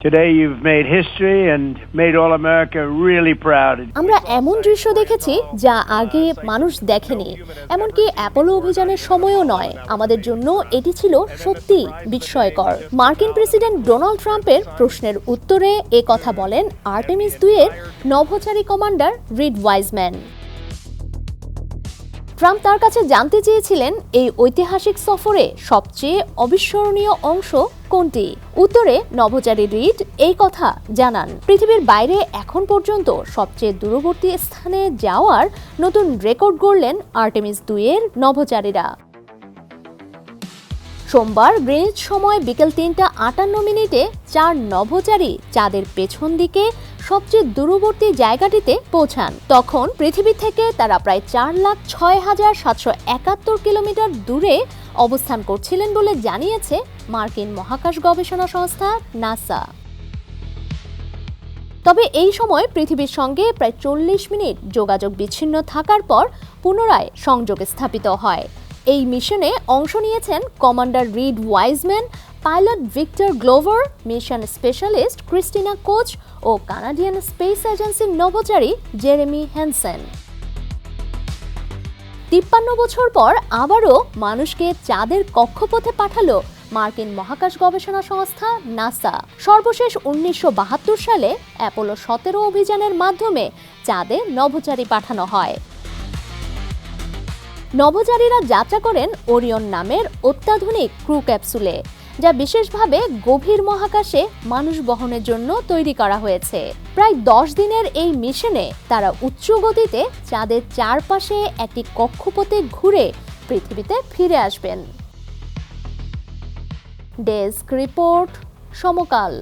Today you've made history and made all America really proud. আমরা এমন দৃশ্য দেখেছি যা আগে মানুষ দেখেনি, এমনকি অ্যাপোলো অভিযানের সময়ও নয়। আমাদের জন্য এটি ছিল সত্যি বিস্ময়কর। মার্কিন প্রেসিডেন্ট ডোনাল্ড ট্রাম্পের প্রশ্নের উত্তরে এ কথা বলেন আর্টেমিস 2 এর নভোচারী কমান্ডার রিড ওয়াইজম্যান। ট্রাম্প তার কাছে জানতে চেয়েছিলেন এই ঐতিহাসিক সফরে সবচেয়ে অবিস্মরণীয় অংশ কোনটি। উত্তরে নভোচারী রিড এই কথা জানান, পৃথিবীর বাইরে এখন পর্যন্ত সবচেয়ে দূরবর্তী স্থানে যাওয়ার নতুন রেকর্ড গড়লেন আর্টেমিস 2 এর নভোচারীরা। সোমবার গ্রিনিচ সময় বিকেল 3:58 4 নভোচারী চাঁদের পেছন দিকে সবচেয়ে দূরবর্তী জায়গাটিতে পৌঁছান। তখন পৃথিবী থেকে তারা প্রায় 4,06,771 কিলোমিটার দূরে অবস্থান করছিলেন বলে জানিয়েছে মার্কিন মহাকাশ গবেষণা সংস্থা নাসা। তবে এই সময় পৃথিবীর সঙ্গে প্রায় 40 মিনিট যোগাযোগ বিচ্ছিন্ন থাকার পর পুনরায় সংযোগ স্থাপিত হয়। এই মিশনে অংশ নিয়েছেন commander Reid Wiseman, pilot Victor Glover, mission specialist Christina Koch ও কানাডিয়ান স্পেস এজেন্সির নভোচারী জেরেমি হ্যানসেন। 53 বছর পর আবারও মানুষকে চাঁদের কক্ষপথে পাঠালো মার্কিন মহাকাশ গবেষণা সংস্থা নাসা। সর্বশেষ 1972 সালে অ্যাপোলো 17 অভিযানের মাধ্যমে চাঁদে নভোচারী পাঠানো হয়। নভোচারীরা যাত্রা করেন ওরিয়ন নামের অত্যাধুনিক ক্রু ক্যাপসুলে, যা বিশেষভাবে গভীর মহাকাশে মানুষ বহনের জন্য তৈরি করা হয়েছে। প্রায় 10 দিনের এই মিশনে তারা উচ্চ গতিতে চাঁদের চারপাশে একটি কক্ষপথে ঘুরে পৃথিবীতে ফিরে আসবেন। ডেস্ক রিপোর্ট, সমকাল।